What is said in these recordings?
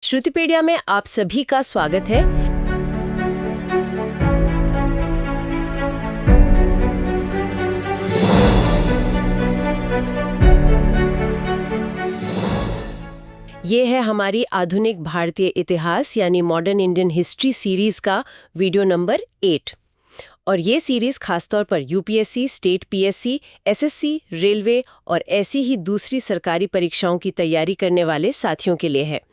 श्रुतिपेडिया में आप सभी का स्वागत है। ये है हमारी आधुनिक भारतीय इतिहास यानी मॉडर्न इंडियन हिस्ट्री सीरीज का वीडियो नंबर 8। और ये सीरीज खासतौर पर UPSC, state PSC, SSC, railway और ऐसी ही दूसरी सरकारी परीक्षाओं की तैयारी करने वाले साथियों के लिए है।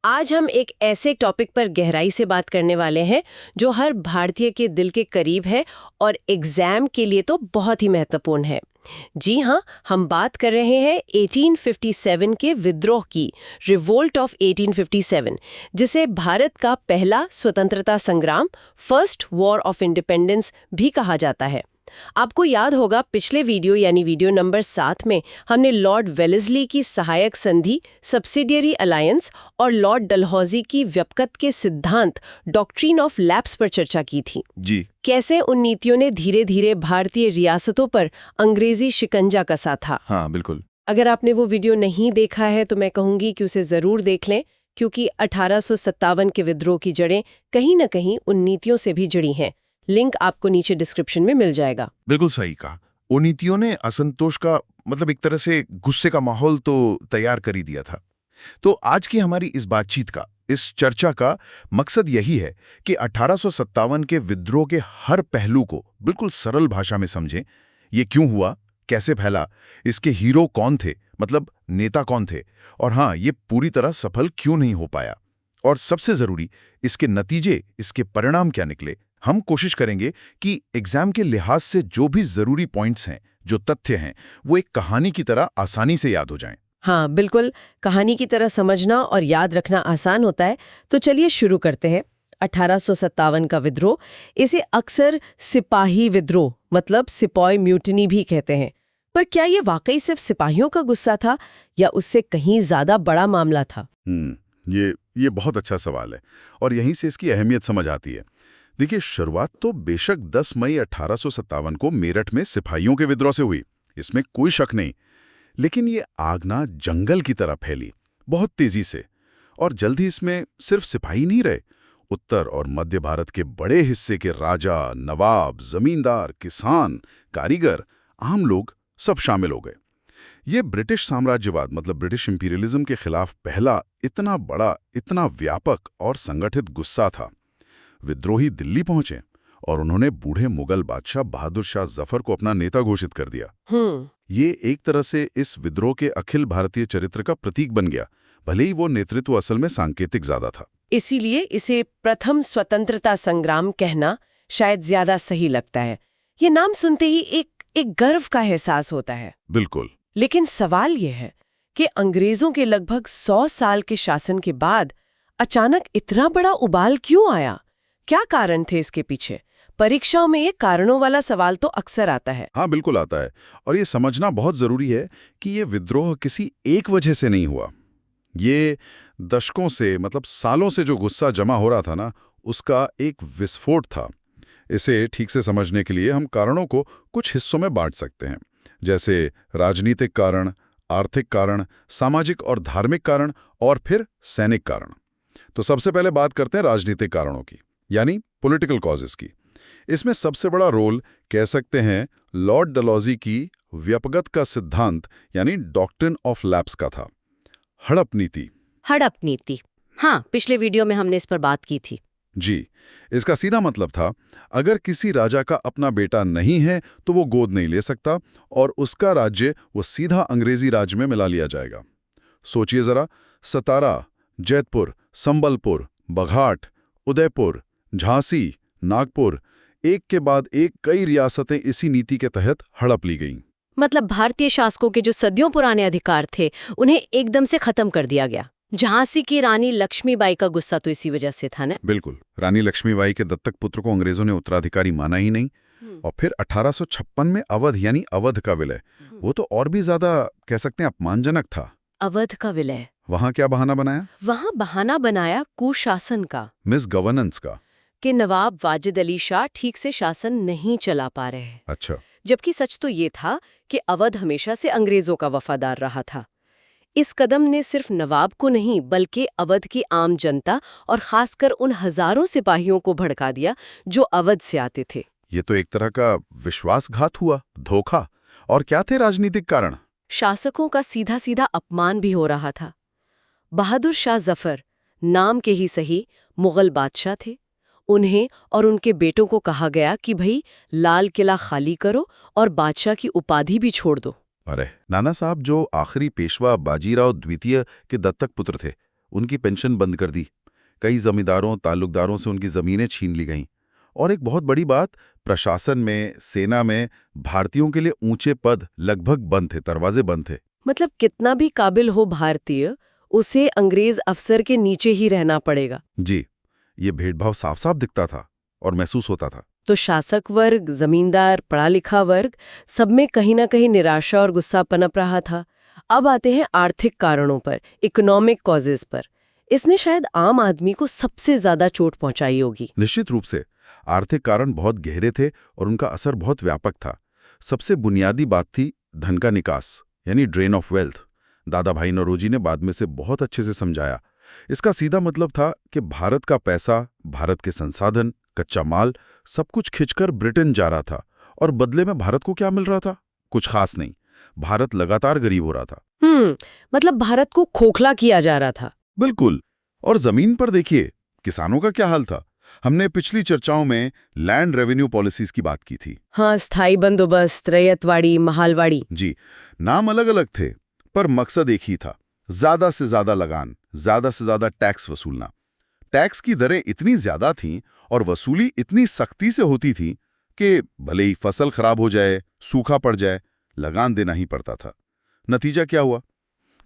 आज हम एक ऐसे टॉपिक पर गहराई से बात करने वाले हैं जो हर भारतीय के दिल के करीब है और एग्जाम के लिए तो बहुत ही महत्वपूर्ण है। जी हाँ, हम बात कर रहे हैं 1857 के विद्रोह की, रिवोल्ट ऑफ 1857, जिसे भारत का पहला स्वतंत्रता संग्राम, फर्स्ट वॉर ऑफ इंडिपेंडेंस भी कहा जाता है। आपको याद होगा पिछले वीडियो यानी वीडियो नंबर 7 में हमने लॉर्ड वेलेस्ली की सहायक संधि, सब्सिडियरी अलायंस और लॉर्ड डलहौजी की व्यापकता के सिद्धांत, डॉक्ट्रिन ऑफ लैप्स पर चर्चा की थी। जी। कैसे उन नीतियों ने धीरे धीरे भारतीय रियासतों पर अंग्रेजी शिकंजा कसा था। हाँ, बिल्कुल। अगर आपने वो वीडियो नहीं देखा है तो मैं कहूंगी कि उसे जरूर देख लें, क्योंकि 1857 के विद्रोह की जड़ें कहीं न कहीं उन नीतियों से भी जुड़ी हैं। लिंक आपको नीचे डिस्क्रिप्शन में मिल जाएगा। बिल्कुल सही कहा। उन नीतियों ने असंतोष का एक तरह से गुस्से का माहौल तो तैयार कर ही दिया था। तो आज की हमारी इस बातचीत का, इस चर्चा का मकसद यही है कि 1857 के विद्रोह के हर पहलू को बिल्कुल सरल भाषा में समझें। ये क्यों हुआ, कैसे फैला, इसके हीरो कौन थे, नेता कौन थे, और हाँ, ये पूरी तरह सफल क्यों नहीं हो पाया, और सबसे जरूरी इसके नतीजे, इसके परिणाम क्या निकले। हम कोशिश करेंगे कि एग्जाम के लिहाज से जो भी जरूरी पॉइंट्स हैं, जो तथ्य हैं, वो एक कहानी की तरह आसानी से याद हो जाएं। हाँ बिल्कुल, कहानी की तरह समझना और याद रखना आसान होता है। तो चलिए शुरू करते हैं। 1857 का विद्रोह, इसे अक्सर सिपाही विद्रोह सिपॉय म्यूटिनी भी कहते हैं। पर क्या ये वाकई सिर्फ सिपाहियों का गुस्सा था या उससे कहीं ज्यादा बड़ा मामला था? ये बहुत अच्छा सवाल है और यहीं से इसकी अहमियत समझ आती है। देखिए, शुरुआत तो बेशक 10 मई 1857 को मेरठ में सिपाहियों के विद्रोह से हुई, इसमें कोई शक नहीं। लेकिन ये आग ना जंगल की तरह फैली, बहुत तेजी से, और जल्द ही इसमें सिर्फ सिपाही नहीं रहे। उत्तर और मध्य भारत के बड़े हिस्से के राजा, नवाब, जमींदार, किसान, कारीगर, आम लोग सब शामिल हो गए। ये ब्रिटिश साम्राज्यवाद ब्रिटिश इंपीरियलिज्म के खिलाफ पहला इतना बड़ा, इतना व्यापक और संगठित गुस्सा था। विद्रोही दिल्ली पहुंचे और उन्होंने बूढ़े मुगल बादशाह बहादुर शाह जफर को अपना नेता घोषित कर दिया। ये एक तरह से इस विद्रोह के अखिल भारतीय चरित्र का प्रतीक बन गया, भले ही वो नेतृत्व असल में सांकेतिक ज्यादा था। इसीलिए इसे प्रथम स्वतंत्रता संग्राम कहना शायद ज्यादा सही लगता है। ये नाम सुनते ही एक गर्व का एहसास होता है। बिल्कुल। लेकिन सवाल ये है कि अंग्रेजों के लगभग 100 साल के शासन के बाद अचानक इतना बड़ा उबाल क्यों आया? क्या कारण थे इसके पीछे? परीक्षाओं में ये कारणों वाला सवाल तो अक्सर आता है। हाँ, बिल्कुल आता है, और ये समझना बहुत जरूरी है कि ये विद्रोह किसी एक वजह से नहीं हुआ। ये दशकों से, सालों से जो गुस्सा जमा हो रहा था ना, उसका एक विस्फोट था। इसे ठीक से समझने के लिए हम कारणों को कुछ हिस्सों में बांट सकते हैं, जैसे राजनीतिक कारण, आर्थिक कारण, सामाजिक और धार्मिक कारण, और फिर सैनिक कारण। तो सबसे पहले बात करते हैं राजनीतिक कारणों की, यानी पॉलिटिकल कॉजेस की। इसमें सबसे बड़ा रोल कह सकते हैं लॉर्ड डलहौजी की व्यापकता का सिद्धांत यानी डॉक्ट्रिन ऑफ लैप्स का था। हड़प नीति। हाँ, पिछले वीडियो में हमने इस पर बात की थी। जी, इसका सीधा मतलब था, अगर किसी राजा का अपना बेटा नहीं है तो वो गोद नहीं ले सकता और उसका राज्य वो सीधा अंग्रेजी राज्य में मिला लिया जाएगा। सोचिए जरा, सतारा, जैतपुर, संबलपुर, बघाट, उदयपुर, झांसी, नागपुर, एक के बाद एक कई रियासतें इसी नीति के तहत हड़प ली गईं। भारतीय शासकों के जो सदियों पुराने अधिकार थे उन्हें एकदम से खत्म कर दिया गया। झांसी की रानी लक्ष्मीबाई का गुस्सा तो इसी वजह से था ना? बिल्कुल। रानी लक्ष्मीबाई के दत्तक पुत्र को अंग्रेजों ने उत्तराधिकारी माना ही नहीं। और फिर 1856 में अवध यानी अवध का विलय, वो तो और भी ज्यादा कह सकते हैं अपमानजनक था। अवध का विलय, वहां क्या बहाना बनाया? वहां बहाना बनाया कुशासन का, मिस गवर्नेंस का, कि नवाब वाजिद अली शाह ठीक से शासन नहीं चला पा रहे हैं। अच्छा। जबकि सच तो ये था कि अवध हमेशा से अंग्रेजों का वफादार रहा था। इस कदम ने सिर्फ नवाब को नहीं बल्कि अवध की आम जनता और खासकर उन हजारों सिपाहियों को भड़का दिया जो अवध से आते थे। ये तो एक तरह का विश्वासघात हुआ, धोखा। और क्या थे राजनीतिक कारण? शासकों का सीधा सीधा अपमान भी हो रहा था। बहादुर शाह जफर, नाम के ही सही, मुगल बादशाह थे। उन्हें और उनके बेटों को कहा गया कि भाई लाल किला खाली करो और बादशाह की उपाधि भी छोड़ दो। अरे नाना साहब जो आखिरी पेशवा बाजीराव द्वितीय के दत्तक पुत्र थे, उनकी पेंशन बंद कर दी। कई जमींदारों ताल्लुकदारों से उनकी जमीनें छीन ली गईं। और एक बहुत बड़ी बात, प्रशासन में, सेना में भारतीयों के लिए ऊंचे पद लगभग बंद थे, दरवाजे बंद थे। मतलब कितना भी काबिल हो भारतीय, उसे अंग्रेज अफसर के नीचे ही रहना पड़ेगा। जी, ये भेदभाव साफ साफ दिखता था और महसूस होता था। तो शासक वर्ग, जमींदार, पढ़ा लिखा वर्ग, सब में कहीं ना कहीं निराशा और गुस्सा पनप रहा था। अब आते हैं आर्थिक कारणों पर, इकोनॉमिक कॉजेज पर। इसमें शायद आम आदमी को सबसे ज्यादा चोट पहुंचाई होगी। निश्चित रूप से आर्थिक कारण बहुत गहरे थे और उनका असर बहुत व्यापक था। सबसे बुनियादी बात थी धन का निकास, यानी ड्रेन ऑफ वेल्थ। दादा भाई नौरोजी ने बाद में से बहुत अच्छे से समझाया। इसका सीधा मतलब था कि भारत का पैसा, भारत के संसाधन, कच्चा माल, सब कुछ खिंचकर ब्रिटेन जा रहा था। और बदले में भारत को क्या मिल रहा था? कुछ खास नहीं। भारत लगातार गरीब हो रहा था। मतलब भारत को खोखला किया जा रहा था। बिल्कुल। और जमीन पर देखिए, किसानों का क्या हाल था। हमने पिछली चर्चाओं में लैंड रेवेन्यू पॉलिसीज की बात की थी। हाँ, स्थायी बंदोबस्त, रैयतवाड़ी, महालवाड़ी। जी, नाम अलग अलग थे पर मकसद एक ही था, ज्यादा से ज्यादा लगान, ज्यादा से ज्यादा टैक्स वसूलना। टैक्स की दरें इतनी ज्यादा थीं और वसूली इतनी सख्ती से होती थी कि भले ही फसल खराब हो जाए, सूखा पड़ जाए, लगान देना ही पड़ता था। नतीजा क्या हुआ?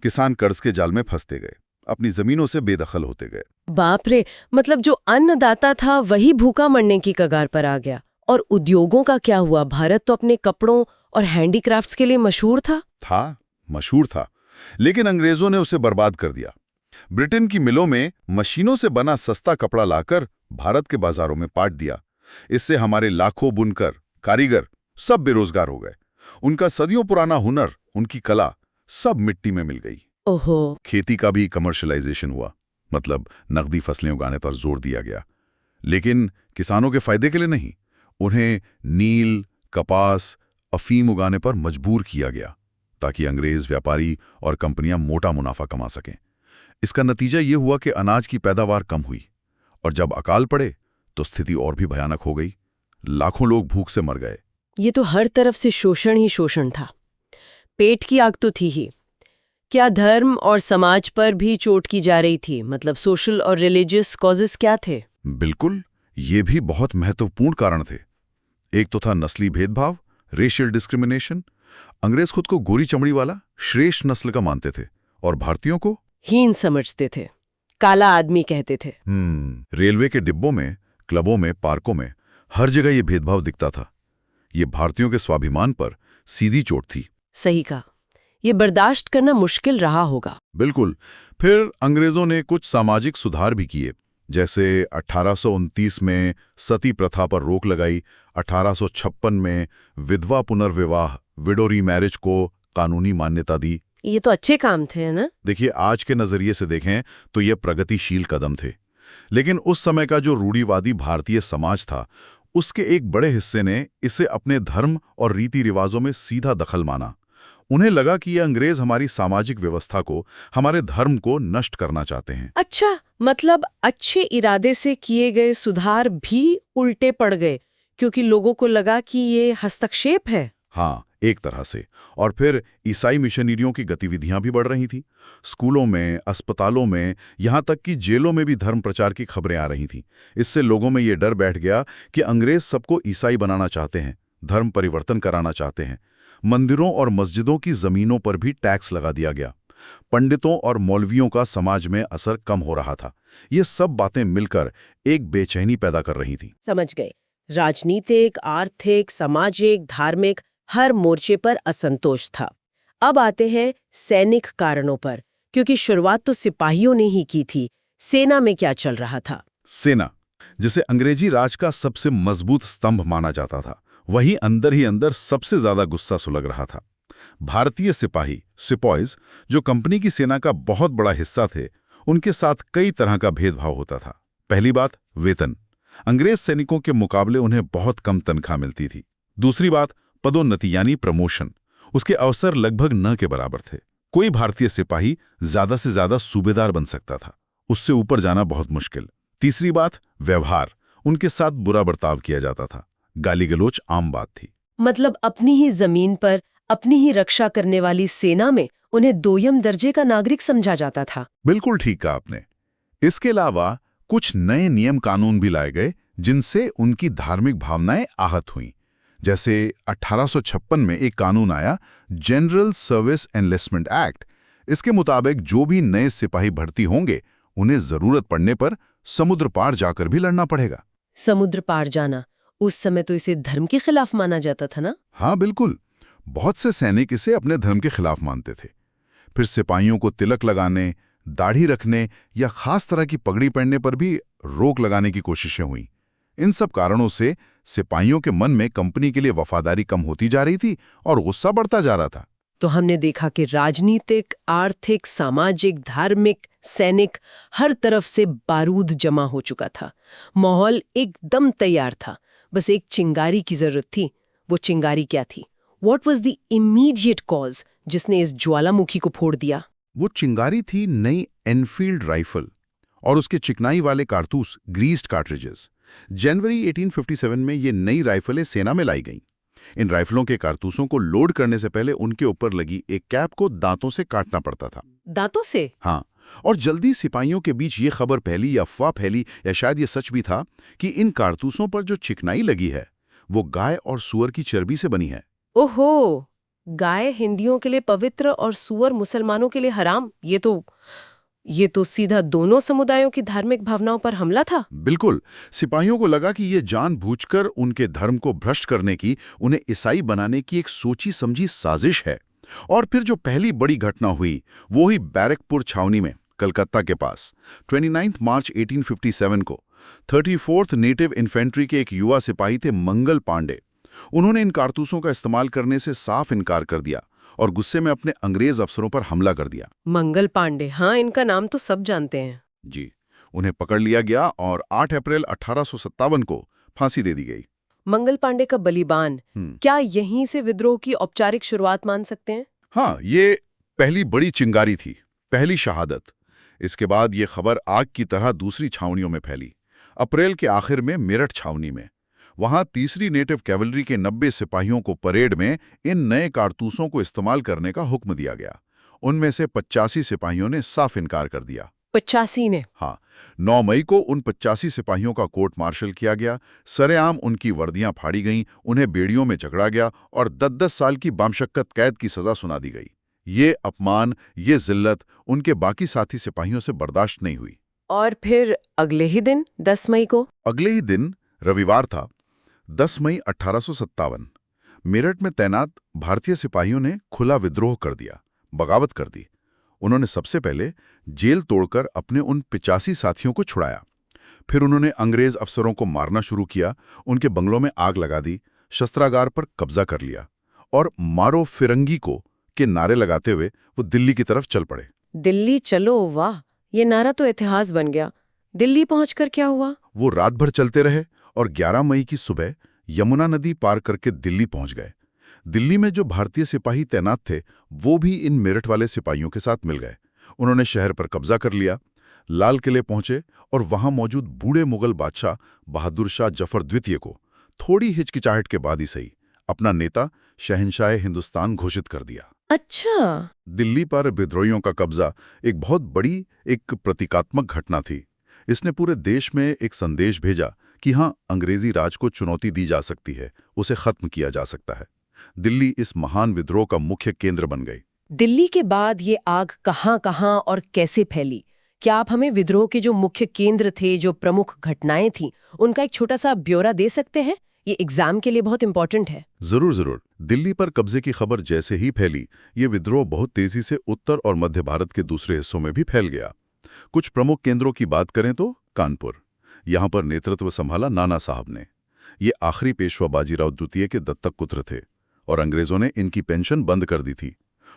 किसान कर्ज के जाल में फंसते गए, अपनी जमीनों से बेदखल होते गए। बाप रे, मतलब जो अन्नदाता था वही भूखा मरने की कगार पर आ गया। और उद्योगों का क्या हुआ? भारत तो अपने कपड़ों और हैंडीक्राफ्ट्स के लिए मशहूर था। मशहूर था, लेकिन अंग्रेजों ने उसे बर्बाद कर दिया। ब्रिटेन की मिलों में मशीनों से बना सस्ता कपड़ा लाकर भारत के बाजारों में पाट दिया। इससे हमारे लाखों बुनकर, कारीगर सब बेरोजगार हो गए। उनका सदियों पुराना हुनर, उनकी कला सब मिट्टी में मिल गई। ओहो। खेती का भी कमर्शलाइजेशन हुआ, मतलब नकदी फसलें उगाने पर जोर दिया गया। लेकिन किसानों के फायदे के लिए नहीं, उन्हें नील, कपास, अफीम उगाने पर मजबूर किया गया ताकि अंग्रेज व्यापारी और कंपनियां मोटा मुनाफा कमा सकें। इसका नतीजा ये हुआ कि अनाज की पैदावार कम हुई और जब अकाल पड़े तो स्थिति और भी भयानक हो गई। लाखों लोग भूख से मर गए। ये तो हर तरफ से शोषण ही शोषण था। पेट की आग तो थी ही, क्या धर्म और समाज पर भी चोट की जा रही थी? मतलब सोशल और रिलीजियस कॉजेस क्या थे? बिल्कुल, ये भी बहुत महत्वपूर्ण कारण थे। एक तो था नस्ली भेदभाव, रेशियल डिस्क्रिमिनेशन। अंग्रेज खुद को गोरी चमड़ी वाला श्रेष्ठ नस्ल का मानते थे और भारतीयों को हीन समझते थे, काला आदमी कहते थे। रेलवे के डिब्बों में, क्लबों में, पार्कों में, हर जगह ये भेदभाव दिखता था। ये भारतीयों के स्वाभिमान पर सीधी चोट थी। सही कहा, ये बर्दाश्त करना मुश्किल रहा होगा। बिल्कुल। फिर अंग्रेजों ने कुछ सामाजिक सुधार भी किए, जैसे 1829 में सती प्रथा पर रोक लगाई, 1856 में विधवा पुनर्विवाह, विडो रीमैरिज को कानूनी मान्यता दी। ये तो अच्छे काम थे ना? देखिए, आज के नजरिए से देखें तो ये प्रगतिशील कदम थे, लेकिन उस समय का जो रूढ़िवादी भारतीय समाज था, उसके एक बड़े हिस्से ने इसे अपने धर्म और रीति रिवाजों में सीधा दखल माना। उन्हें लगा कि ये अंग्रेज हमारी सामाजिक व्यवस्था को, हमारे धर्म को नष्ट करना चाहते हैं। अच्छा, मतलब अच्छे इरादे से किए गए सुधार भी उल्टे पड़ गए क्योंकि लोगों को लगा कि ये हस्तक्षेप है। हाँ, एक तरह से। और फिर ईसाई मिशनरियों की गतिविधियां भी बढ़ रही थी। स्कूलों में, अस्पतालों में, यहाँ तक कि जेलों में भी धर्म प्रचार की खबरें आ रही थीं। इससे लोगों में ये डर बैठ गया कि अंग्रेज सबको ईसाई बनाना चाहते हैं, धर्म परिवर्तन कराना चाहते हैं। मंदिरों और मस्जिदों की जमीनों पर भी टैक्स लगा दिया गया। पंडितों और मौलवियों का समाज में असर कम हो रहा था। ये सब बातें मिलकर एक बेचैनी पैदा कर रही थी। समझ गए। राजनीतिक, आर्थिक, सामाजिक, धार्मिक, हर मोर्चे पर असंतोष था। अब आते हैं सैनिक कारणों पर, क्योंकि शुरुआत तो सिपाहियों ने ही की थी। सेना में क्या चल रहा था? सेना, जिसे अंग्रेजी राज का सबसे मजबूत स्तंभ माना जाता था, वहीं अंदर ही अंदर सबसे ज्यादा गुस्सा सुलग रहा था। भारतीय सिपाही सिपॉयज जो कंपनी की सेना का बहुत बड़ा हिस्सा थे, उनके साथ कई तरह का भेदभाव होता था। पहली बात, वेतन। अंग्रेज सैनिकों के मुकाबले उन्हें बहुत कम तनख्वाह मिलती थी। दूसरी बात, पदोन्नति यानी प्रमोशन। उसके अवसर लगभग न के बराबर थे। कोई भारतीय सिपाही ज्यादा से ज्यादा सूबेदार बन सकता था, उससे ऊपर जाना बहुत मुश्किल। तीसरी बात, व्यवहार। उनके साथ बुरा बर्ताव किया जाता था, गाली गलौज आम बात थी। मतलब अपनी ही जमीन पर अपनी ही रक्षा करने वाली सेना में उन्हें दोयम दर्जे का नागरिक समझा जाता था। बिल्कुल ठीक कहा आपने। इसके अलावा कुछ नए नियम कानून भी लाए गए जिनसे उनकी धार्मिक भावनाएं आहत हुईं। जैसे 1856 में एक कानून आया, जनरल सर्विस एनलिस्टमेंट एक्ट। इसके मुताबिक जो भी नए सिपाही भर्ती होंगे उन्हें जरूरत पड़ने पर समुद्र पार जाकर भी लड़ना पड़ेगा। समुद्र पार जाना, उस समय तो इसे धर्म के खिलाफ माना जाता था ना? हाँ बिल्कुल, बहुत से सैनिक इसे अपने धर्म के खिलाफ मानते थे। फिर सिपाहियों को तिलक लगाने, दाढ़ी रखने या खास तरह की पगड़ी पहनने पर भी रोक लगाने की कोशिशें हुई। इन सब कारणों से सिपाहियों के मन में कंपनी के लिए वफादारी कम होती जा रही थी और गुस्सा बढ़ता जा रहा था। तो हमने देखा कि राजनीतिक, आर्थिक, सामाजिक, धार्मिक, सैनिक, हर तरफ से बारूद जमा हो चुका था। माहौल एकदम तैयार था, बस एक चिंगारी की जरूरत थी। वो चिंगारी क्या थी? What was the immediate cause जिसने इस ज्वालामुखी को फोड़ दिया? वो चिंगारी थी नई एनफील्ड राइफल और उसके चिकनाई वाले कारतूस, ग्रीस्ड कार्ट्रिजेस। जनवरी 1857 में ये नई राइफलें सेना में लाई गईं। इन राइफलों के कारतूसों को लोड करने से पहले उनके ऊपर लगी एक कैप को दांतों से काटना पड़ता था। दांतों से? हाँ, और जल्दी सिपाहियों के बीच ये खबर फैली या अफवाह फैली या शायद ये सच भी था कि इन कारतूसों पर जो चिकनाई लगी है वो गाय और सूअर की चर्बी से बनी है। ओहो, गाय हिंदियों के लिए पवित्र और सूअर मुसलमानों के लिए हराम। ये तो सीधा दोनों समुदायों की धार्मिक भावनाओं पर हमला था। बिल्कुल, सिपाहियों को लगा कि ये जानबूझकर उनके धर्म को भ्रष्ट करने की, उन्हें ईसाई बनाने की एक सोची समझी साजिश है। और फिर जो पहली बड़ी घटना हुई वो ही बैरकपुर छावनी में, कलकत्ता के पास। 29 मार्च 1857 को 34th नेटिव इन्फेंट्री के एक युवा सिपाही थे, मंगल पांडे। उन्होंने इन कारतूसों का इस्तेमाल करने से साफ इनकार कर दिया और गुस्से में अपने अंग्रेज अफसरों पर हमला कर दिया। मंगल पांडे, हाँ, इनका नाम तो सब जानते हैं। जी, उन्हें पकड़ लिया गया और 8 अप्रैल 1857 को फांसी दे दी गई। मंगल पांडे का बलिदान क्या यहीं से विद्रोह की औपचारिक शुरुआत मान सकते हैं? हाँ, ये पहली बड़ी चिंगारी थी, पहली शहादत। इसके बाद ये खबर आग की तरह दूसरी छावनियों में फैली। अप्रैल के आखिर में मेरठ छावनी में, वहां तीसरी नेटिव कैवलरी के 90 सिपाहियों को परेड में इन नए कारतूसों को इस्तेमाल करने का हुक्म दिया गया। उनमें से 85 सिपाहियों ने साफ इनकार कर दिया। 85 ने? हाँ, 9 मई को उन 85 सिपाहियों का कोर्ट मार्शल किया गया। सरेआम उनकी वर्दियां फाड़ी गईं, उन्हें बेड़ियों में जकड़ा गया और 10-10 साल की बामशक्कत कैद की सजा सुना दी गई। ये अपमान, ये जिल्लत उनके बाकी साथी सिपाहियों से बर्दाश्त नहीं हुई। और फिर अगले ही दिन 10 मई को? अगले ही दिन रविवार था, 10 मई 1857, मेरठ में तैनात भारतीय सिपाहियों ने खुला विद्रोह कर दिया, बगावत कर दी। उन्होंने सबसे पहले जेल तोड़कर अपने उन 85 साथियों को छुड़ाया। फिर उन्होंने अंग्रेज अफसरों को मारना शुरू किया, उनके बंगलों में आग लगा दी, शस्त्रागार पर कब्जा कर लिया और मारो फिरंगी को के नारे लगाते हुए वो दिल्ली की तरफ चल पड़े। दिल्ली चलो, वाह, ये नारा तो इतिहास बन गया। दिल्ली पहुंचकर क्या हुआ? वो रात भर चलते रहे और 11 मई की सुबह यमुना नदी पार करके दिल्ली पहुंच गए। दिल्ली में जो भारतीय सिपाही तैनात थे वो भी इन मेरठ वाले सिपाहियों के साथ मिल गए। उन्होंने शहर पर कब्जा कर लिया, लाल किले पहुंचे और वहां मौजूद बूढ़े मुगल बादशाह बहादुर शाह जफर द्वितीय को थोड़ी हिचकिचाहट के बाद ही सही अपना नेता शहंशाह हिंदुस्तान घोषित कर दिया। अच्छा, दिल्ली पर विद्रोहियों का कब्जा एक बहुत बड़ी, एक प्रतीकात्मक घटना थी। इसने पूरे देश में एक संदेश भेजा कि हाँ, अंग्रेजी राज को चुनौती दी जा सकती है, उसे खत्म किया जा सकता है। दिल्ली इस महान विद्रोह का मुख्य केंद्र बन गई। दिल्ली के बाद ये आग कहां-कहां और कैसे फैली? क्या आप हमें विद्रोह के जो मुख्य केंद्र थे, जो प्रमुख घटनाएं थीं, उनका एक छोटा सा ब्यौरा दे सकते हैं? ये एग्जाम के लिए बहुत इंपॉर्टेंट है। जरूर जरूर। दिल्ली पर कब्जे की खबर जैसे ही फैली, ये विद्रोह बहुत तेजी से उत्तर और मध्य भारत के दूसरे हिस्सों में भी फैल गया। कुछ प्रमुख केंद्रों की बात करें तो कानपुर, यहाँ पर नेतृत्व संभाला नाना साहब ने। ये आखिरी पेशवा बाजीराव द्वितीय के दत्तक पुत्र थे और अंग्रेजों ने इनकी पेंशन बंद कर दी थी।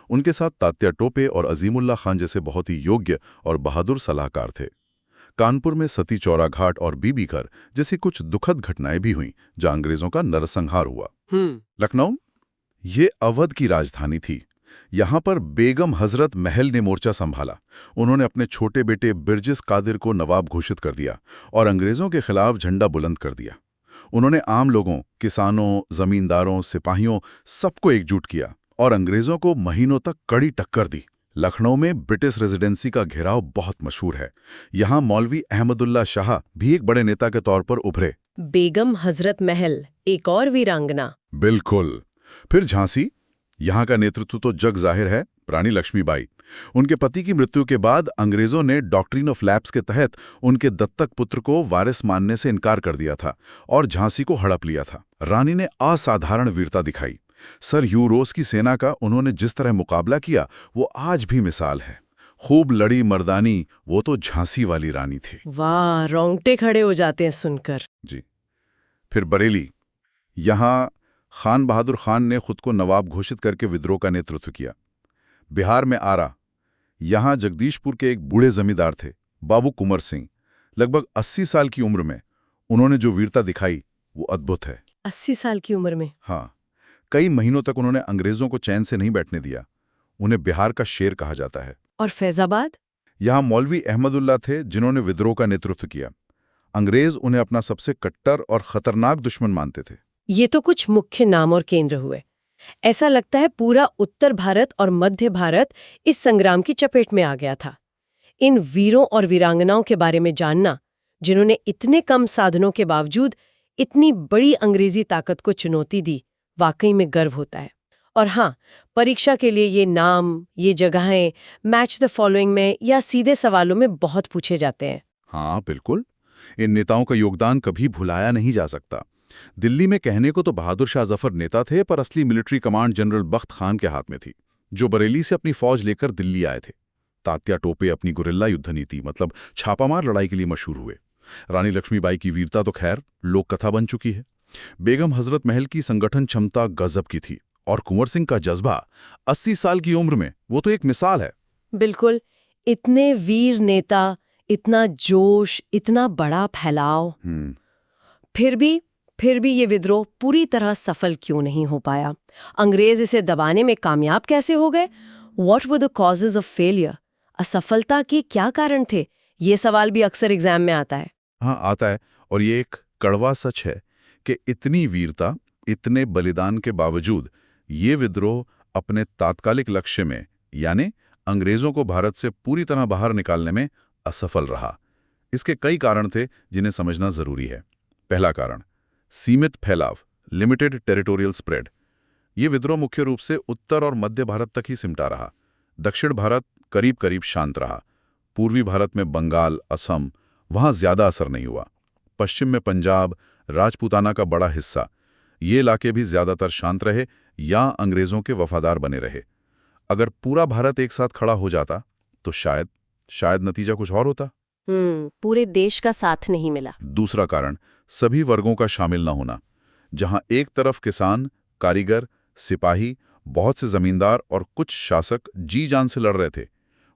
उनके साथ तात्या टोपे और अजीमुल्ला खान जैसे बहुत ही योग्य और बहादुर सलाहकार थे। कानपुर में सती चौरा घाट और बीबी घर जैसी कुछ दुखद घटनाएं भी हुईं, जहां अंग्रेजों का नरसंहार हुआ। लखनऊ, ये अवध की राजधानी थी। यहां पर बेगम हजरत महल ने मोर्चा संभाला। उन्होंने अपने छोटे बेटे बिरजिस कादिर को नवाब घोषित कर दिया और अंग्रेजों के खिलाफ झंडा बुलंद कर दिया। उन्होंने आम लोगों, किसानों, जमींदारों, सिपाहियों सबको एकजुट किया और अंग्रेजों को महीनों तक कड़ी टक्कर दी। लखनऊ में ब्रिटिश रेजिडेंसी का घेराव बहुत मशहूर है। यहां मौलवी अहमदुल्ला शाह भी एक बड़े नेता के तौर पर उभरे। बेगम हजरत महल, एक और वीरांगना। बिल्कुल। फिर झांसी, यहां का नेतृत्व तो जग जाहिर है, रानी लक्ष्मीबाई। उनके पति की मृत्यु के बाद अंग्रेजों ने डॉक्ट्रिन ऑफ लैप्स के तहत उनके दत्तक पुत्र को वारिस मानने से इनकार कर दिया था और झांसी को हड़प लिया था। रानी ने असाधारण वीरता दिखाई। सर ह्यू रोज की सेना का उन्होंने जिस तरह मुकाबला किया वो आज भी मिसाल है। खूब लड़ी मर्दानी वो तो झांसी वाली रानी थी। वाह, रोंगटे खड़े हो जाते हैं सुनकर। जी। फिर बरेली, यहां खान बहादुर खान ने खुद को नवाब घोषित करके विद्रोह का नेतृत्व किया। बिहार में आरा, यहां जगदीशपुर के एक बूढ़े जमींदार थे, बाबू कुंवर सिंह। लगभग 80 साल की उम्र में उन्होंने जो वीरता दिखाई वो अद्भुत है। 80 साल की उम्र में? हाँ, कई महीनों तक उन्होंने अंग्रेजों को चैन से नहीं बैठने दिया। उन्हें बिहार का शेर कहा जाता है। और फैजाबाद? यहां मौलवी अहमदुल्ला थे जिन्होंने विद्रोह का नेतृत्व किया। अंग्रेज उन्हें अपना सबसे कट्टर और खतरनाक दुश्मन मानते थे। ये तो कुछ मुख्य नाम और केंद्र हुए। ऐसा लगता है पूरा उत्तर भारत और मध्य भारत इस संग्राम की चपेट में आ गया था। इन वीरों और वीरांगनाओं के बारे में जानना, जिन्होंने इतने कम साधनों के बावजूद इतनी बड़ी अंग्रेजी ताकत को चुनौती दी, वाकई में गर्व होता है। और हाँ, परीक्षा के लिए ये नाम, ये जगहें मैच द फॉलोइंग में या सीधे सवालों में बहुत पूछे जाते हैं। हाँ बिल्कुल, इन नेताओं का योगदान कभी भुलाया नहीं जा सकता। दिल्ली में कहने को तो बहादुर शाह जफर नेता थे, पर असली मिलिट्री कमांड जनरल बख्त खान के हाथ में थी, जो बरेली से अपनी फौज लेकर दिल्ली आए थे। तात्या टोपे अपनी गुरिल्ला युद्ध नीति मतलब छापामार लड़ाई के लिए मशहूर हुए। रानी लक्ष्मीबाई की वीरता तो खैर लोक कथा बन चुकी है। बेगम हजरत महल की संगठन क्षमता गजब की थी और कुंवर सिंह का जज्बा 80 साल की उम्र में वो तो एक मिसाल है। बिल्कुल, इतने वीर नेता, इतना जोश, इतना बड़ा फैलाव। फिर भी ये विद्रोह पूरी तरह सफल क्यों नहीं हो पाया? अंग्रेज इसे दबाने में कामयाब कैसे हो गए? What were the causes of failure? असफलता के क्या कारण थे? ये सवाल भी अक्सर एग्जाम में आता है। हाँ आता है, और ये एक कड़वा सच है कि इतनी वीरता, इतने बलिदान के बावजूद ये विद्रोह अपने तात्कालिक लक्ष्य में यानी अंग्रेजों को भारत से पूरी तरह बाहर निकालने में असफल रहा। इसके कई कारण थे जिन्हें समझना जरूरी है। पहला कारण, सीमित फैलाव, लिमिटेड टेरिटोरियल स्प्रेड। ये विद्रोह मुख्य रूप से उत्तर और मध्य भारत तक ही सिमटा रहा। दक्षिण भारत करीब करीब शांत रहा। पूर्वी भारत में बंगाल, असम, वहां ज्यादा असर नहीं हुआ। पश्चिम में पंजाब, राजपूताना का बड़ा हिस्सा, ये इलाके भी ज्यादातर शांत रहे या अंग्रेजों के वफादार बने रहे। अगर पूरा भारत एक साथ खड़ा हो जाता तो शायद नतीजा कुछ और होता। पूरे देश का साथ नहीं मिला। दूसरा कारण, सभी वर्गों का शामिल न होना। जहां एक तरफ किसान, कारीगर, सिपाही, बहुत से जमींदार और कुछ शासक जी जान से लड़ रहे थे,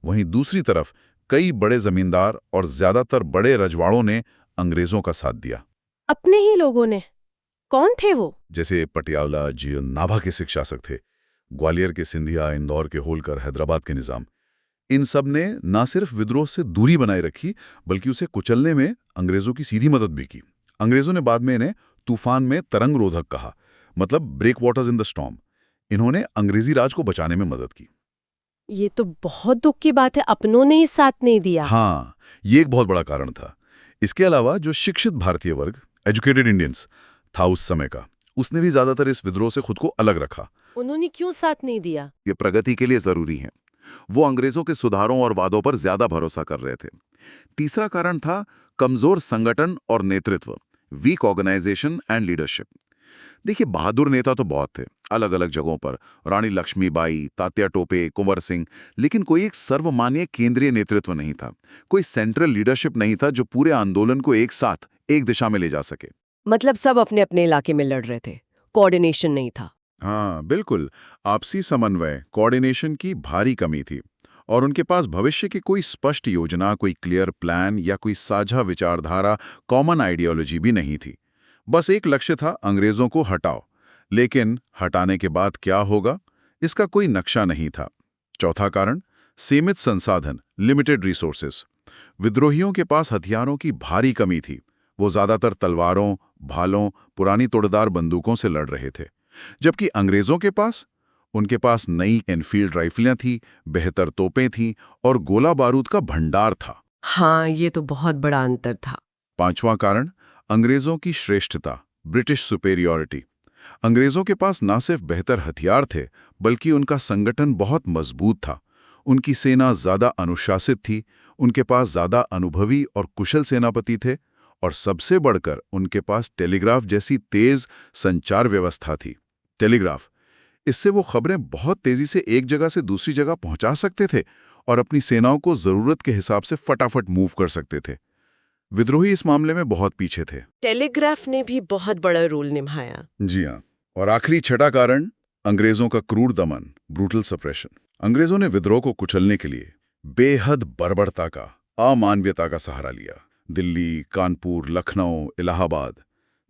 वहीं दूसरी तरफ कई बड़े जमींदार और ज्यादातर बड़े रजवाड़ों ने अंग्रेजों का साथ दिया। अपने ही लोगों ने? कौन थे वो? जैसे पटियाला, जीवन, नाभा के सिख शासक थे, ग्वालियर के सिंधिया, इंदौर के होलकर, हैदराबाद के निजाम। इन सब ने न सिर्फ विद्रोह से दूरी बनाए रखी, बल्कि उसे कुचलने में अंग्रेजों की सीधी मदद भी की। अंग्रेजों ने बाद में इन्हें तूफान में तरंग रोधक कहा, मतलब breakwaters in the storm. इन्होंने अंग्रेजी राज को बचाने में मदद की। ये तो बहुत दुख की बात है, अपनों ने ही साथ नहीं दिया। हाँ, ये एक बहुत बड़ा कारण था। इसके अलावा जो शिक्षित भारतीय वर्ग, एजुकेटेड इंडियंस था उस समय का, उसने भी ज्यादातर इस विद्रोह से खुद को अलग रखा। उन्होंने क्यों साथ नहीं दिया? ये प्रगति के लिए जरूरी है। वो अंग्रेजों के सुधारों और वादों पर ज्यादा भरोसा कर रहे थे। तीसरा कारण था कमजोर संगठन और नेतृत्व, वीक ऑर्गेनाइजेशन एंड लीडरशिप। देखिए, बहादुर नेता तो बहुत थे अलग अलग जगहों पर, रानी लक्ष्मीबाई, तात्या टोपे, कुंवर सिंह, लेकिन कोई एक सर्वमान्य केंद्रीय नेतृत्व नहीं था। कोई सेंट्रल लीडरशिप नहीं था जो पूरे आंदोलन को एक साथ एक दिशा में ले जा सके। मतलब सब अपने अपने इलाके में लड़ रहे थे, कोऑर्डिनेशन नहीं था। हाँ बिल्कुल, आपसी समन्वय कोऑर्डिनेशन की भारी कमी थी और उनके पास भविष्य की कोई स्पष्ट योजना, कोई क्लियर प्लान या कोई साझा विचारधारा, कॉमन आइडियोलॉजी भी नहीं थी। बस एक लक्ष्य था, अंग्रेजों को हटाओ। लेकिन हटाने के बाद क्या होगा, इसका कोई नक्शा नहीं था। चौथा कारण, सीमित संसाधन, लिमिटेड रिसोर्सेस। विद्रोहियों के पास हथियारों की भारी कमी थी। वो ज्यादातर तलवारों, भालों, पुरानी तोड़दार बंदूकों से लड़ रहे थे, जबकि अंग्रेजों के पास, उनके पास नई एनफील्ड राइफलें थीं, बेहतर तोपें थीं और गोला बारूद का भंडार था। हाँ, ये तो बहुत बड़ा अंतर था। पांचवां कारण, अंग्रेजों की श्रेष्ठता, ब्रिटिश सुपेरियॉरिटी। अंग्रेजों के पास न सिर्फ बेहतर हथियार थे, बल्कि उनका संगठन बहुत मजबूत था। उनकी सेना ज्यादा अनुशासित थी, उनके पास ज्यादा अनुभवी और कुशल सेनापति थे, और सबसे बढ़कर उनके पास टेलीग्राफ जैसी तेज संचार व्यवस्था थी। टेलीग्राफ, इससे वो खबरें बहुत तेजी से एक जगह से दूसरी जगह पहुंचा सकते थे और अपनी सेनाओं को जरूरत के हिसाब से फटाफट मूव कर सकते थे। विद्रोही इस मामले में बहुत पीछे थे। टेलीग्राफ ने भी बहुत बड़ा रोल निभाया। जी हाँ। और आखिरी छठा कारण, अंग्रेजों का क्रूर दमन, ब्रूटल सप्रेशन। अंग्रेजों ने विद्रोह को कुचलने के लिए बेहद बर्बरता का, अमानवीयता का सहारा लिया। दिल्ली, कानपुर, लखनऊ, इलाहाबाद,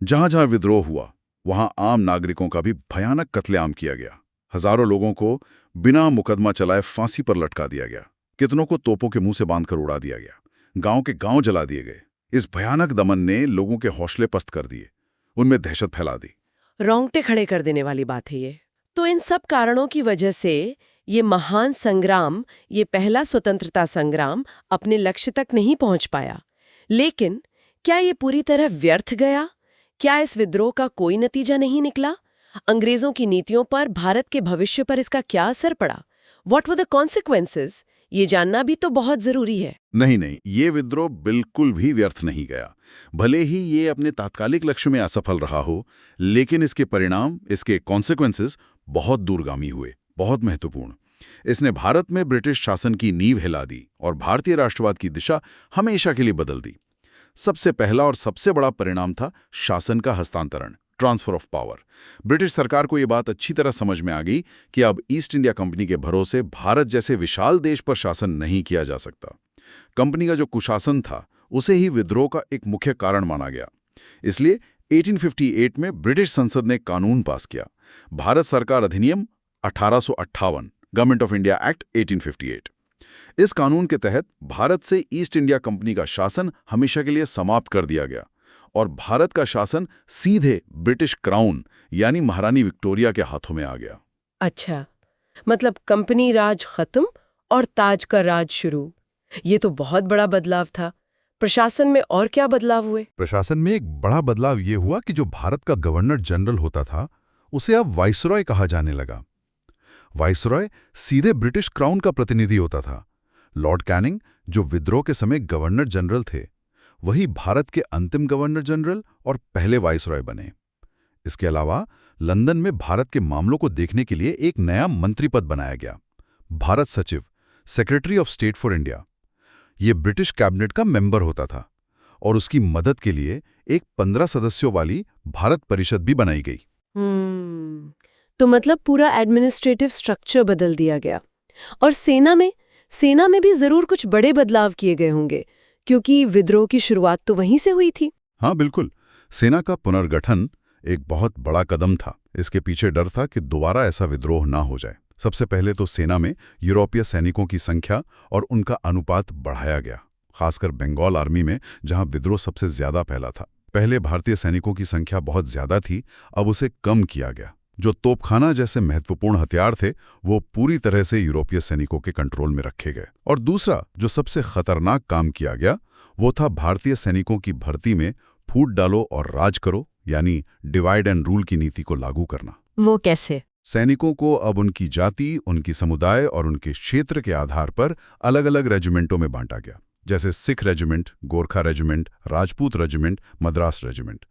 जहां जहां विद्रोह हुआ, वहां आम नागरिकों का भी भयानक कत्लेआम किया गया। हजारों लोगों को बिना मुकदमा चलाए फांसी पर लटका दिया गया। कितनों को तोपों के मुंह से बांधकर उड़ा दिया गया। गांव के गांव जला दिए गए। इस भयानक दमन ने लोगों के हौसले पस्त कर दिए, उनमें दहशत फैला दी। रोंगटे खड़े कर देने वाली बात है ये। तो इन सब कारणों की वजह से ये महान संग्राम, ये पहला स्वतंत्रता संग्राम अपने लक्ष्य तक नहीं पहुंच पाया। लेकिन क्या ये पूरी तरह व्यर्थ गया? क्या इस विद्रोह का कोई नतीजा नहीं निकला? अंग्रेजों की नीतियों पर, भारत के भविष्य पर इसका क्या असर पड़ा? What were the consequences? ये जानना भी तो बहुत जरूरी है। नहीं, ये विद्रोह बिल्कुल भी व्यर्थ नहीं गया। भले ही ये अपने तात्कालिक लक्ष्य में असफल रहा हो, लेकिन इसके परिणाम, इसके कॉन्सिक्वेंसेस बहुत दूरगामी हुए, बहुत महत्वपूर्ण। इसने भारत में ब्रिटिश शासन की नींव हिला दी और भारतीय राष्ट्रवाद की दिशा हमेशा के लिए बदल दी। सबसे पहला और सबसे बड़ा परिणाम था शासन का हस्तांतरण, ट्रांसफर ऑफ पावर। ब्रिटिश सरकार को यह बात अच्छी तरह समझ में आ गई कि अब ईस्ट इंडिया कंपनी के भरोसे भारत जैसे विशाल देश पर शासन नहीं किया जा सकता। कंपनी का जो कुशासन था, उसे ही विद्रोह का एक मुख्य कारण माना गया। इसलिए 1858 में ब्रिटिश संसद ने कानून पास किया, भारत सरकार अधिनियम 1858, गवर्नमेंट ऑफ इंडिया एक्ट 1858। इस कानून के तहत भारत से ईस्ट इंडिया कंपनी का शासन हमेशा के लिए समाप्त कर दिया गया और भारत का शासन सीधे ब्रिटिश क्राउन यानी महारानी विक्टोरिया के हाथों में आ गया। अच्छा, मतलब कंपनी राज खत्म और ताज का राज शुरू। ये तो बहुत बड़ा बदलाव था। प्रशासन में और क्या बदलाव हुए? प्रशासन में एक बड़ा बदलाव ये हुआ कि जो भारत का गवर्नर जनरल होता था, उसे अब वाइसरॉय कहा जाने लगा। वाइसरॉय सीधे ब्रिटिश क्राउन का प्रतिनिधि होता था। लॉर्ड कैनिंग, जो विद्रोह के समय गवर्नर जनरल थे, वही भारत के अंतिम गवर्नर जनरल और पहले वाइसरॉय बने। इसके अलावा लंदन में भारत के मामलों को देखने के लिए एक नया मंत्री पद बनाया गया, भारत सचिव, secretary of state for India. ये ब्रिटिश कैबिनेट का मेंबर होता था और उसकी मदद के लिए एक 15 सदस्यों वाली भारत परिषद भी बनाई गई। तो मतलब पूरा एडमिनिस्ट्रेटिव स्ट्रक्चर बदल दिया गया। और सेना में भी जरूर कुछ बड़े बदलाव किए गए होंगे, क्योंकि विद्रोह की शुरुआत तो वहीं से हुई थी। हाँ बिल्कुल, सेना का पुनर्गठन एक बहुत बड़ा कदम था। इसके पीछे डर था कि दोबारा ऐसा विद्रोह ना हो जाए। सबसे पहले तो सेना में यूरोपीय सैनिकों की संख्या और उनका अनुपात बढ़ाया गया, खासकर बंगाल आर्मी में, जहां विद्रोह सबसे ज्यादा फैला था। पहले भारतीय सैनिकों की संख्या बहुत ज्यादा थी, अब उसे कम किया गया। जो तोपखाना जैसे महत्वपूर्ण हथियार थे, वो पूरी तरह से यूरोपीय सैनिकों के कंट्रोल में रखे गए। और दूसरा जो सबसे खतरनाक काम किया गया, वो था भारतीय सैनिकों की भर्ती में फूट डालो और राज करो, यानी डिवाइड एंड रूल की नीति को लागू करना। वो कैसे? सैनिकों को अब उनकी जाति, उनकी समुदाय और उनके क्षेत्र के आधार पर अलग अलग रेजिमेंटों में बांटा गया, जैसे Sikh regiment, Gorkha regiment, Rajput regiment, Madras regiment.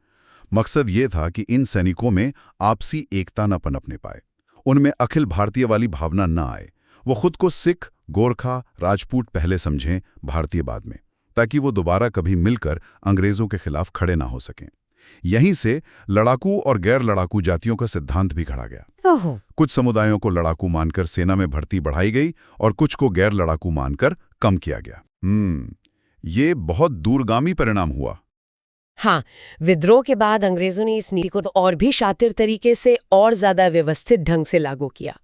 मकसद ये था कि इन सैनिकों में आपसी एकता न पनपने पाए, उनमें अखिल भारतीय वाली भावना न आए। वो खुद को सिख, गोरखा, राजपूत पहले समझें, भारतीय बाद में, ताकि वो दोबारा कभी मिलकर अंग्रेजों के खिलाफ खड़े ना हो सकें। यहीं से लड़ाकू और गैर लड़ाकू जातियों का सिद्धांत भी खड़ा गया। ओहो। कुछ समुदायों को लड़ाकू मानकर सेना में भर्ती बढ़ाई गई और कुछ को गैर लड़ाकू मानकर कम किया गया। ये बहुत दूरगामी परिणाम हुआ। हाँ, विद्रोह के बाद अंग्रेजों ने इस नीति को और भी शातिर तरीके से और ज्यादा व्यवस्थित ढंग से लागू किया।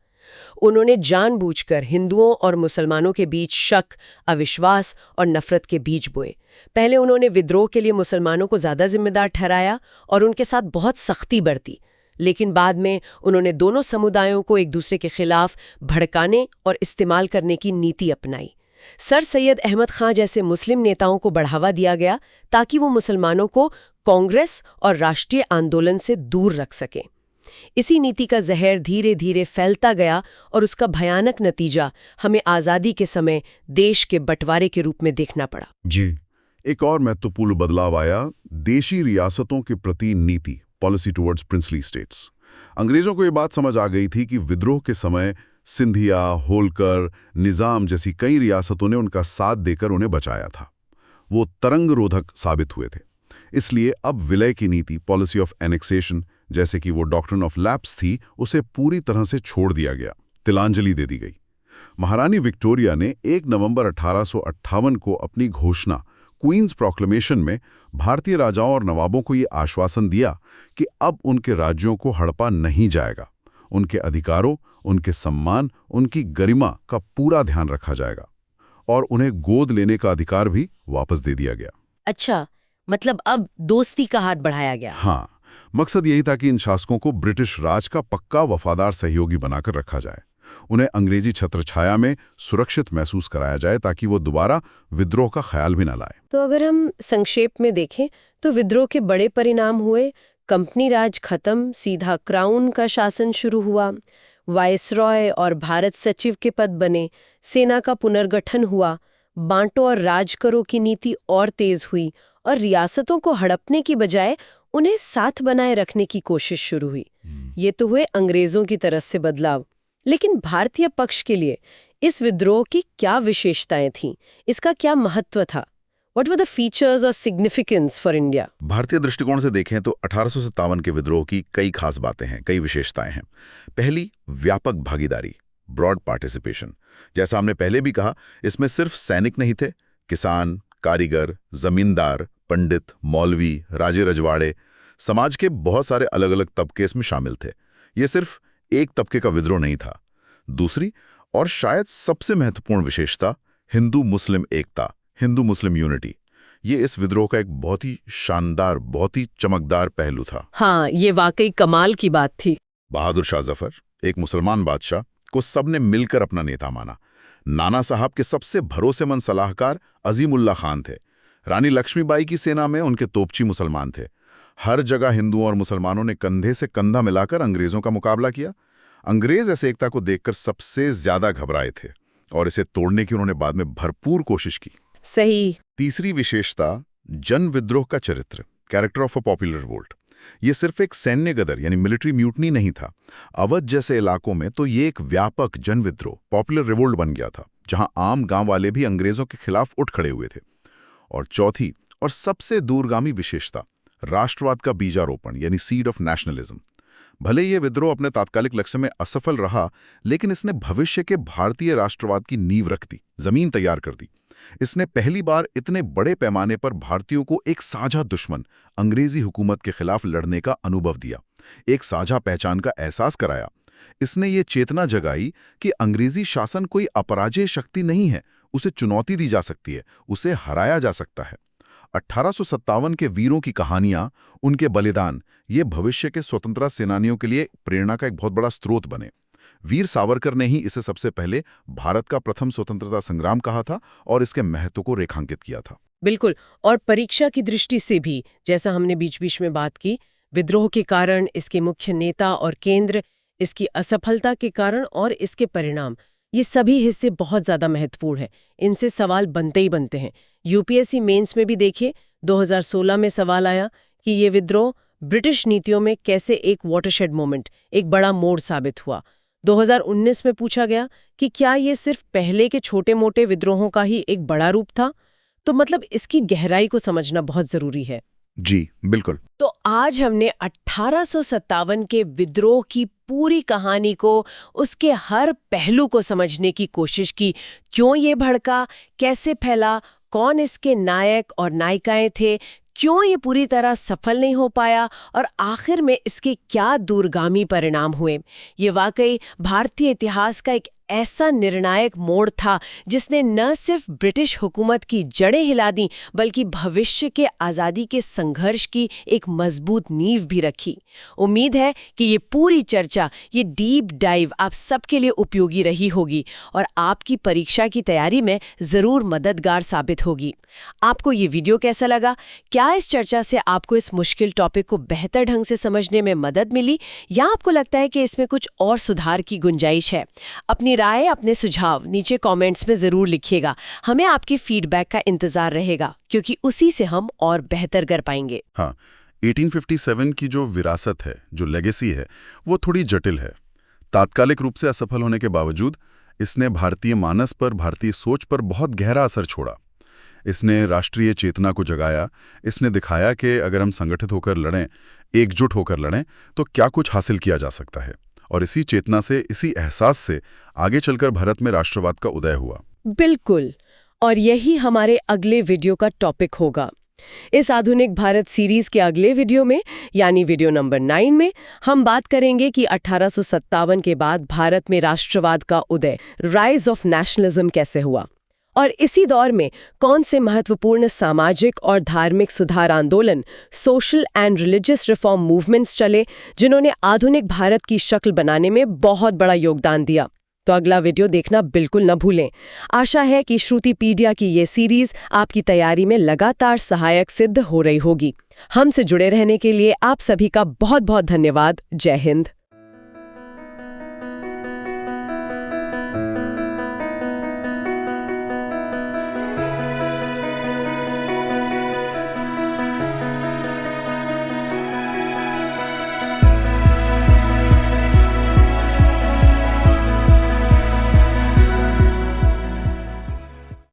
उन्होंने जानबूझकर हिंदुओं और मुसलमानों के बीच शक, अविश्वास और नफरत के बीज बोए। पहले उन्होंने विद्रोह के लिए मुसलमानों को ज्यादा जिम्मेदार ठहराया और उनके साथ बहुत सख्ती बरती, लेकिन बाद में उन्होंने दोनों समुदायों को एक दूसरे के खिलाफ भड़काने और इस्तेमाल करने की नीति अपनाई। सर सैयद अहमद खां जैसे मुस्लिम नेताओं को बढ़ावा दिया गया ताकि वो मुसलमानों को कांग्रेस और राष्ट्रीय आंदोलन से दूर रख सकें। इसी नीति का जहर धीरे धीरे फैलता गया और उसका भयानक नतीजा हमें आज़ादी के समय देश के बंटवारे के रूप में देखना पड़ा। जी, एक और महत्वपूर्ण बदलाव आया, देशी रियासतों के प्रति नीति, पॉलिसी टुवर्ड्स प्रिंसली स्टेट्स। अंग्रेजों को ये बात समझ आ गई थी कि विद्रोह के समय सिंधिया, होलकर, निजाम जैसी कई रियासतों ने उनका साथ देकर उन्हें बचाया था। वो तरंग रोधक साबित हुए थे। इसलिए अब विलय की नीति, पॉलिसी ऑफ एनेक्सेशन, जैसे कि वो डॉक्ट्रिन ऑफ लैप्स थी, उसे पूरी तरह से छोड़ दिया गया, तिलांजलि दे दी गई। महारानी विक्टोरिया ने 1 नवंबर 1858 को अपनी घोषणा क्वींस प्रोक्लेमेशन में भारतीय राजाओं और नवाबों को ये आश्वासन दिया कि अब उनके राज्यों को हड़पा नहीं जाएगा। उनके अधिकारों, उनके सम्मान, उनकी गरिमा का पूरा ध्यान रखा जाएगा और उन्हें गोद लेने का अधिकार भी वापस दे दिया गया। अच्छा, मतलब अब दोस्ती का हाथ बढ़ाया गया। हाँ, मकसद यही था कि इन शासकों को ब्रिटिश राज का पक्का वफादार सहयोगी बनाकर रखा जाए। उन्हें अंग्रेजी छत्रछाया में सुरक्षित महसूस कराया जाए ताकि वो दोबारा विद्रोह का ख्याल भी न लाए। तो अगर हम संक्षेप में देखें तो विद्रोह के बड़े परिणाम हुए। कंपनी राज खत्म, सीधा क्राउन का शासन शुरू हुआ, वायसरॉय और भारत सचिव के पद बने, सेना का पुनर्गठन हुआ, बांटो और राज करो की नीति और तेज हुई और रियासतों को हड़पने की बजाय उन्हें साथ बनाए रखने की कोशिश शुरू हुई। ये तो हुए अंग्रेजों की तरफ से बदलाव, लेकिन भारतीय पक्ष के लिए इस विद्रोह की क्या विशेषताएं थीं? इसका क्या महत्व था? What were the features or significance for India? भारतीय दृष्टिकोण से देखें तो 1857 के विद्रोह की कई खास बातें हैं, कई विशेषताएं हैं। पहली, व्यापक भागीदारी, ब्रॉड पार्टिसिपेशन। जैसा हमने पहले भी कहा, इसमें सिर्फ सैनिक नहीं थे, किसान, कारीगर, जमींदार, पंडित, मौलवी, राजे रजवाड़े, समाज के बहुत सारे अलग अलग तबके इसमें शामिल थे। ये सिर्फ एक तबके का विद्रोह नहीं था। दूसरी और शायद सबसे महत्वपूर्ण विशेषता, हिंदू मुस्लिम एकता, हिंदू मुस्लिम यूनिटी। ये इस विद्रोह का एक बहुत ही शानदार, बहुत ही चमकदार पहलू था। हाँ, ये वाकई कमाल की बात थी। बहादुर शाह जफर, एक मुसलमान बादशाह, को सबने मिलकर अपना नेता माना। नाना साहब के सबसे भरोसेमंद सलाहकार अजीमुल्ला खान थे। रानी लक्ष्मीबाई की सेना में उनके तोपची मुसलमान थे। हर जगह हिंदुओं और मुसलमानों ने कंधे से कंधा मिलाकर अंग्रेजों का मुकाबला किया। अंग्रेज ऐसे एकता को देखकर सबसे ज्यादा घबराए थे और इसे तोड़ने की उन्होंने बाद में भरपूर कोशिश की। सही। तीसरी विशेषता, जन विद्रोह का चरित्र, character of a popular revolt. ये सिर्फ एक सैन्य गदर यानी मिलिट्री म्यूटनी नहीं था। अवध जैसे इलाकों में तो ये एक व्यापक जन विद्रोह, पॉपुलर रिवोल्ट बन गया था, जहां आम गांव वाले भी अंग्रेजों के खिलाफ उठ खड़े हुए थे। और चौथी और सबसे दूरगामी विशेषता, राष्ट्रवाद का बीजारोपण यानी सीड ऑफ नेशनलिज्म। भले ये विद्रोह अपने तात्कालिक लक्ष्य में असफल रहा, लेकिन इसने भविष्य के भारतीय राष्ट्रवाद की नींव रख दी, जमीन तैयार कर दी। इसने पहली बार इतने बड़े पैमाने पर भारतीयों को एक साझा दुश्मन, अंग्रेजी हुकूमत के खिलाफ लड़ने का अनुभव दिया, एक साझा पहचान का एहसास कराया। इसने ये चेतना जगाई कि अंग्रेजी शासन कोई अपराजय शक्ति नहीं है, उसे चुनौती दी जा सकती है, उसे हराया जा सकता है। 1857 के वीरों की कहानियां, उनके बलिदान, ये भविष्य के स्वतंत्रता सेनानियों के लिए प्रेरणा का एक बहुत बड़ा स्रोत बने। वीर सावरकर ने ही इसे सबसे पहले भारत का प्रथम स्वतंत्रता संग्राम कहा था और इसके महत्व को रेखांकित किया था। बिल्कुल। और परीक्षा की दृष्टि से भी, जैसा हमने बीच बीच में बात की, विद्रोह के कारण, इसके मुख्य नेता और केंद्र, इसकी असफलता के कारण और इसके परिणाम, ये सभी हिस्से बहुत ज्यादा महत्वपूर्ण हैं। इनसे सवाल बनते ही बनते हैं। यूपीएससी मेंस में भी देखिए, 2016 में सवाल आया कि ये विद्रोह ब्रिटिश नीतियों में कैसे एक वाटरशेड मोमेंट, एक बड़ा मोड़ साबित हुआ। 2019 में पूछा गया कि क्या ये सिर्फ पहले के छोटे मोटे विद्रोहों का ही एक बड़ा रूप था? तो मतलब इसकी गहराई को समझना बहुत जरूरी है। जी बिल्कुल। तो आज हमने 1857 के विद्रोह की पूरी कहानी को, उसके हर पहलू को समझने की कोशिश की। क्यों ये भड़का, कैसे फैला, कौन इसके नायक और नायिकाएं थे, क्यों ये पूरी तरह सफल नहीं हो पाया और आखिर में इसके क्या दूरगामी परिणाम हुए। ये वाकई भारतीय इतिहास का एक ऐसा निर्णायक मोड़ था जिसने न सिर्फ ब्रिटिश हुकूमत की जड़ें हिला दी बल्कि भविष्य के आज़ादी के संघर्ष की एक मजबूत नींव भी रखी। उम्मीद है कि ये पूरी चर्चा, ये डीप डाइव आप सबके लिए उपयोगी रही होगी और आपकी परीक्षा की तैयारी में ज़रूर मददगार साबित होगी। आपको ये वीडियो कैसा लगा? क्या इस चर्चा से आपको इस मुश्किल टॉपिक को बेहतर ढंग से समझने में मदद मिली या आपको लगता है कि इसमें कुछ और सुधार की गुंजाइश है? अपनी राय, अपने सुझाव नीचे कमेंट्स में ज़रूर लिखिएगा। हमें आपके फीडबैक का इंतज़ार रहेगा क्योंकि उसी से हम और बेहतर कर पाएंगे। हाँ, 1857 की जो विरासत है, जो लेगेसी है, वो थोड़ी जटिल है। तात्कालिक रूप से असफल होने के बावजूद इसने भारतीय मानस पर, भारतीय सोच पर बहुत गहरा असर छोड़ा। इसने राष्ट्रीय चेतना को जगाया। इसने दिखाया कि अगर हम संगठित होकर लड़ें, एकजुट होकर लड़ें, तो क्या कुछ हासिल किया जा सकता है। और इसी चेतना से, इसी एहसास से आगे चलकर भारत में राष्ट्रवाद का उदय हुआ। बिल्कुल, और यही हमारे अगले वीडियो का टॉपिक होगा। इस आधुनिक भारत सीरीज के अगले वीडियो में, यानी वीडियो नंबर 9 में, हम बात करेंगे कि 1857 के बाद भारत में राष्ट्रवाद का उदय, राइज ऑफ नेशनलिज्म कैसे हुआ और इसी दौर में कौन से महत्वपूर्ण सामाजिक और धार्मिक सुधार आंदोलन, social and religious reform movements चले जिन्होंने आधुनिक भारत की शक्ल बनाने में बहुत बड़ा योगदान दिया। तो अगला वीडियो देखना बिल्कुल न भूलें। आशा है कि श्रुतिपीडिया की ये सीरीज आपकी तैयारी में लगातार सहायक सिद्ध हो रही होगी। हमसे जुड़े रहने के लिए आप सभी का बहुत बहुत धन्यवाद। जय हिंद।